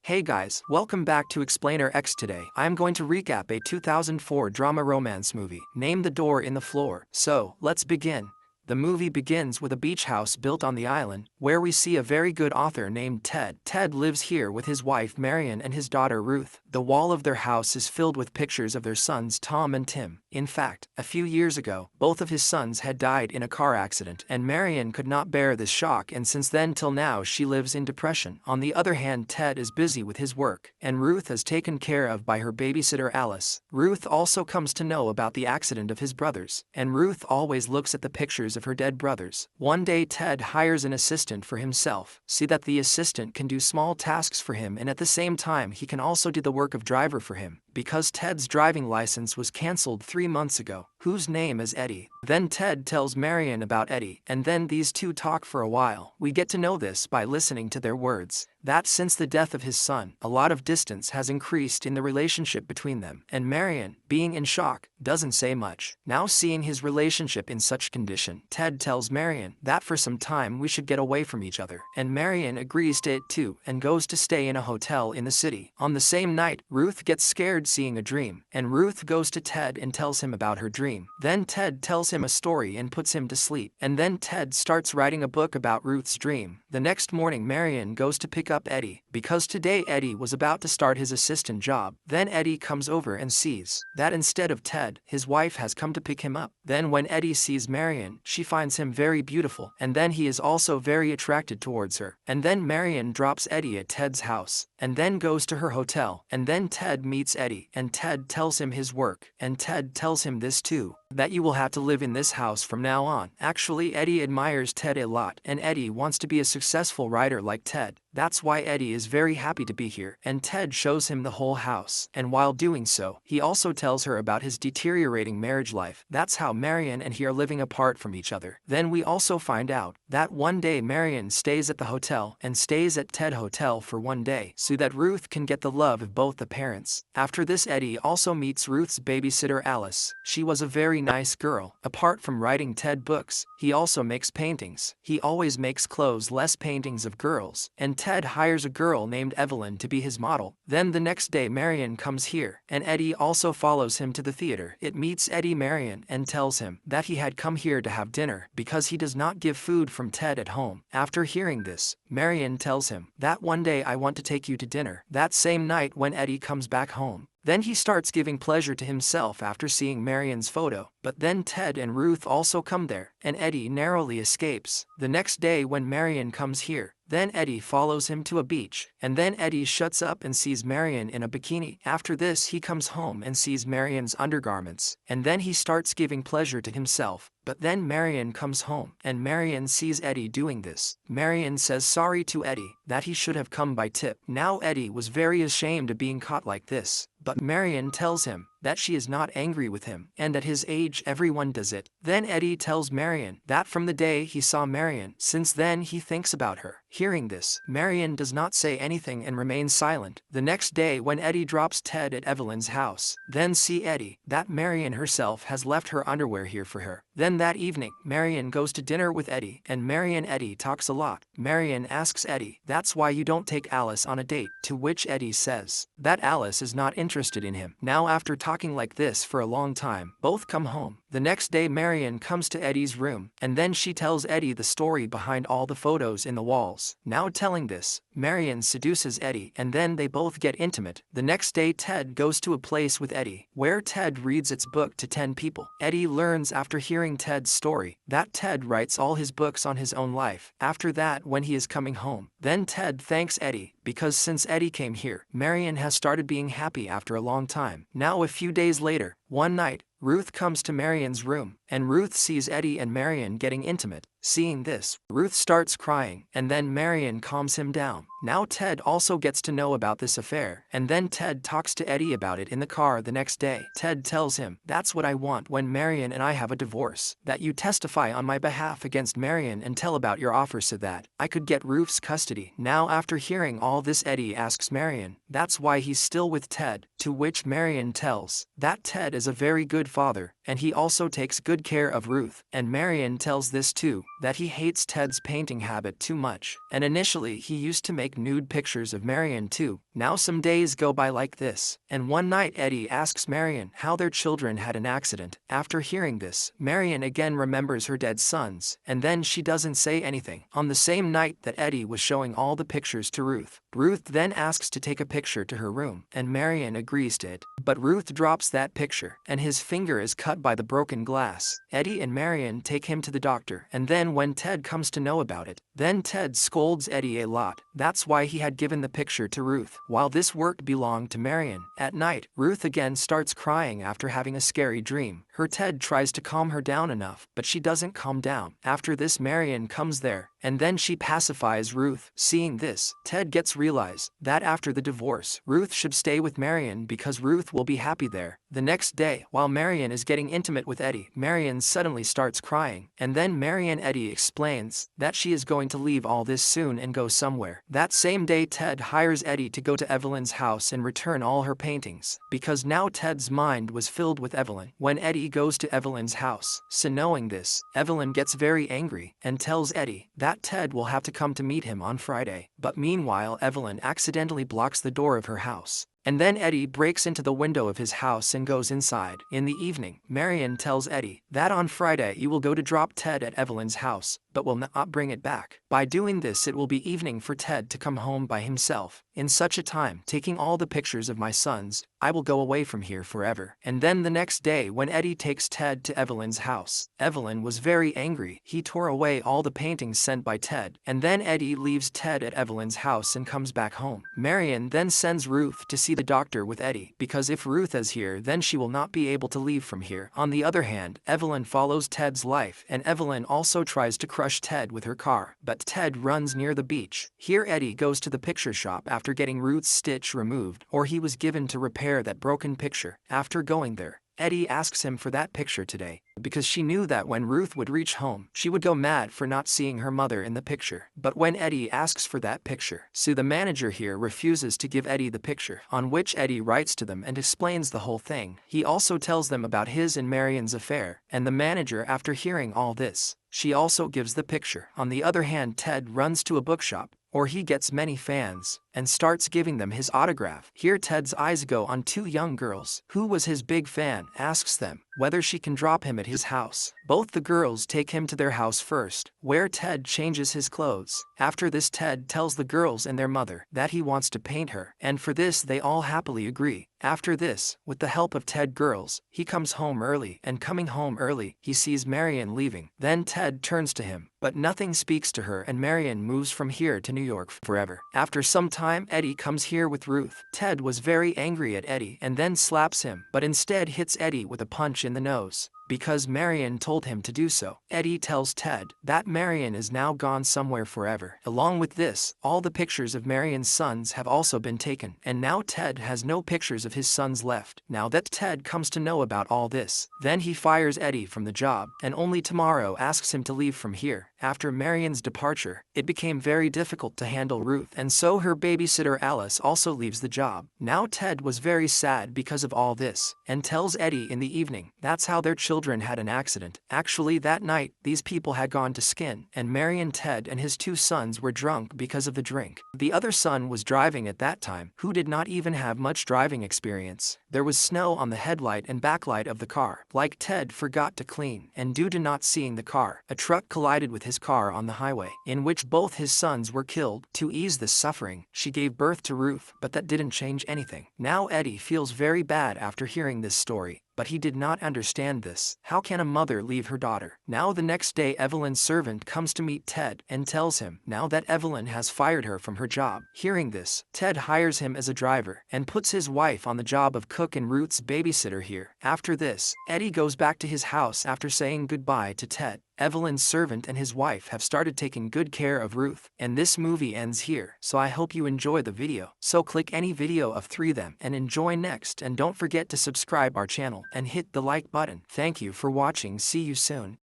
Hey guys, welcome back to Explainer X. Today I'm going to recap a 2004 drama romance movie named The Door in the Floor. So, let's begin. The movie begins with a beach house built on the island, where we see a very good author named Ted. Ted lives here with his wife Marion and his daughter Ruth. The wall of their house is filled with pictures of their sons Tom and Tim. In fact, a few years ago, both of his sons had died in a car accident, and Marion could not bear this shock, and since then till now she lives in depression. On the other hand, Ted is busy with his work, and Ruth is taken care of by her babysitter Alice. Ruth also comes to know about the accident of his brothers, and Ruth always looks at the pictures of her dead brothers. One day Ted hires an assistant for himself, so that the assistant can do small tasks for him, and at the same time he can also do the work of driver for him, because Ted's driving license was cancelled 3 months ago, whose name is Eddie. Then Ted tells Marion about Eddie, and then these two talk for a while. We get to know this by listening to their words, that since the death of his son, a lot of distance has increased in the relationship between them, and Marion, being in shock, doesn't say much. Now seeing his relationship in such condition, Ted tells Marion that for some time we should get away from each other, and Marion agrees to it too, and goes to stay in a hotel in the city. On the same night, Ruth gets scared seeing a dream, and Ruth goes to Ted and tells him about her dream. Then Ted tells him a story and puts him to sleep, and then Ted starts writing a book about Ruth's dream. The next morning Marion goes to pick up Eddie, because today Eddie was about to start his assistant job. Then Eddie comes over and sees that instead of Ted, his wife has come to pick him up. Then when Eddie sees Marion, she finds him very beautiful, and then he is also very attracted towards her. And then Marion drops Eddie at Ted's house, and then goes to her hotel, and then Ted meets Eddie, and Ted tells him his work, and Ted tells him this too, that you will have to live in this house from now on. Actually, Eddie admires Ted a lot, and Eddie wants to be a successful writer like Ted. That's why Eddie is very happy to be here, and Ted shows him the whole house, and while doing so, he also tells her about his deteriorating marriage life. That's how Marion and he are living apart from each other. Then we also find out that one day Marion stays at the hotel and stays at Ted Hotel for one day, so that Ruth can get the love of both the parents. After this, Eddie also meets Ruth's babysitter Alice. She was a very nice girl. Apart from writing Ted books, he also makes paintings. He always makes clothes less paintings of girls, and Ted hires a girl named Evelyn to be his model. Then the next day Marion comes here, and Eddie also follows him to the theater. It meets Eddie Marion and tells him that he had come here to have dinner because he does not give food from Ted at home. After hearing this, Marion tells him that one day I want to take you to dinner. That same night when Eddie comes back home, then he starts giving pleasure to himself after seeing Marion's photo. But then Ted and Ruth also come there, and Eddie narrowly escapes. The next day when Marion comes here, then Eddie follows him to a beach, and then Eddie shuts up and sees Marion in a bikini. After this he comes home and sees Marion's undergarments, and then he starts giving pleasure to himself. But then Marion comes home, and Marion sees Eddie doing this. Marion says sorry to Eddie, that he should have come by tip. Now Eddie was very ashamed of being caught like this, but Marion tells him that she is not angry with him, and at his age everyone does it. Then Eddie tells Marion that from the day he saw Marion, since then he thinks about her. Hearing this, Marion does not say anything and remains silent. The next day when Eddie drops Ted at Evelyn's house, then see Eddie that Marion herself has left her underwear here for her. Then that evening, Marion goes to dinner with Eddie, and Eddie talks a lot. Marion asks Eddie, that's why you don't take Alice on a date, to which Eddie says that Alice is not interested in him. Now after talking like this for a long time, both come home. The next day Marion comes to Eddie's room, and then she tells Eddie the story behind all the photos in the walls. Now telling this, Marion seduces Eddie, and then they both get intimate. The next day Ted goes to a place with Eddie, where Ted reads its book to 10 people. Eddie learns after hearing Ted's story that Ted writes all his books on his own life. After that, when he is coming home, then Ted thanks Eddie, because since Eddie came here, Marion has started being happy after a long time. Now a few days later, one night, Ruth comes to Marion's room, and Ruth sees Eddie and Marion getting intimate. Seeing this, Ruth starts crying, and then Marion calms him down. Now Ted also gets to know about this affair, and then Ted talks to Eddie about it in the car the next day. Ted tells him, that's what I want when Marion and I have a divorce, that you testify on my behalf against Marion and tell about your offer so that I could get Ruth's custody. Now after hearing all this, Eddie asks Marion that's why he's still with Ted, to which Marion tells that Ted is a very good father, and he also takes good care of Ruth, and Marion tells this too, that he hates Ted's painting habit too much, and initially he used to make nude pictures of Marion too. Now some days go by like this, and one night Eddie asks Marion how their children had an accident. After hearing this, Marion again remembers her dead sons, and then she doesn't say anything. On the same night that Eddie was showing all the pictures to Ruth, Ruth then asks to take a picture to her room, and Marion agrees to it. But Ruth drops that picture, and his finger is cut by the broken glass. Eddie and Marion take him to the doctor, and then when Ted comes to know about it, then Ted scolds Eddie a lot. That's why he had given the picture to Ruth, while this work belonged to Marion. At night, Ruth again starts crying after having a scary dream. Her Ted tries to calm her down enough, but she doesn't calm down. After this, Marion comes there, and then she pacifies Ruth. Seeing this, Ted gets realized that after the divorce, Ruth should stay with Marion because Ruth will be happy there. The next day, while Marion is getting intimate with Eddie, Marion suddenly starts crying, and then Marion Eddie explains that she is going to leave all this soon and go somewhere. That same day, Ted hires Eddie to go to Evelyn's house and return all her paintings, because now Ted's mind was filled with Evelyn. When Eddie goes to Evelyn's house, so knowing this, Evelyn gets very angry and tells Eddie that Ted will have to come to meet him on Friday. But meanwhile, Evelyn accidentally blocks the door of her house. And then Eddie breaks into the window of his house and goes inside. In the evening, Marion tells Eddie that on Friday you will go to drop Ted at Evelyn's house, but will not bring it back. By doing this, it will be evening for Ted to come home by himself. In such a time, taking all the pictures of my sons, I will go away from here forever. And then the next day, when Eddie takes Ted to Evelyn's house, Evelyn was very angry. He tore away all the paintings sent by Ted, and then Eddie leaves Ted at Evelyn's house and comes back home. Marion then sends Ruth to see the doctor with Eddie, because if Ruth is here, then she will not be able to leave from here. On the other hand, Evelyn follows Ted's life, and Evelyn also tries to crush Ted with her car, but Ted runs near the beach. Here Eddie goes to the picture shop after getting Ruth's stitch removed, or he was given to repair that broken picture. After going there, Eddie asks him for that picture today, because she knew that when Ruth would reach home, she would go mad for not seeing her mother in the picture. But when Eddie asks for that picture, so the manager here refuses to give Eddie the picture, on which Eddie writes to them and explains the whole thing. He also tells them about his and Marion's affair, and the manager, after hearing all this, she also gives the picture. On the other hand, Ted runs to a bookshop, or he gets many fans, and starts giving them his autograph. Here Ted's eyes go on two young girls, who was his big fan, asks them whether she can drop him at his house. Both the girls take him to their house first, where Ted changes his clothes. After this, Ted tells the girls and their mother that he wants to paint her, and for this they all happily agree. After this, with the help of Ted girls, he comes home early, and coming home early, he sees Marion leaving. Then Ted turns to him, but nothing speaks to her, and Marion moves from here to New York forever. After some time, Eddie comes here with Ruth. Ted was very angry at Eddie and then slaps him, but instead hits Eddie with a punch in the nose, because Marion told him to do so. Eddie tells Ted that Marion is now gone somewhere forever. Along with this, all the pictures of Marion's sons have also been taken, and now Ted has no pictures of his sons left. Now that Ted comes to know about all this, then he fires Eddie from the job, and only tomorrow asks him to leave from here. After Marion's departure, it became very difficult to handle Ruth, and so her babysitter Alice also leaves the job. Now Ted was very sad because of all this, and tells Eddie in the evening that's how their children had an accident. Actually, that night, these people had gone to skin, and Marion, Ted, and his two sons were drunk because of the drink. The other son was driving at that time, who did not even have much driving experience. There was snow on the headlight and backlight of the car, like Ted forgot to clean, and due to not seeing the car, a truck collided with his car on the highway, in which both his sons were killed. To ease this suffering, she gave birth to Ruth, but that didn't change anything. Now Eddie feels very bad after hearing this story, but he did not understand this. How can a mother leave her daughter? Now the next day, Evelyn's servant comes to meet Ted and tells him now that Evelyn has fired her from her job. Hearing this, Ted hires him as a driver and puts his wife on the job of cook and Ruth's babysitter here. After this, Eddie goes back to his house after saying goodbye to Ted. Evelyn's servant and his wife have started taking good care of Ruth, and this movie ends here. So I hope you enjoy the video. So click any video of 3 of them and enjoy next, and don't forget to subscribe our channel and hit the like button. Thank you for watching. See you soon.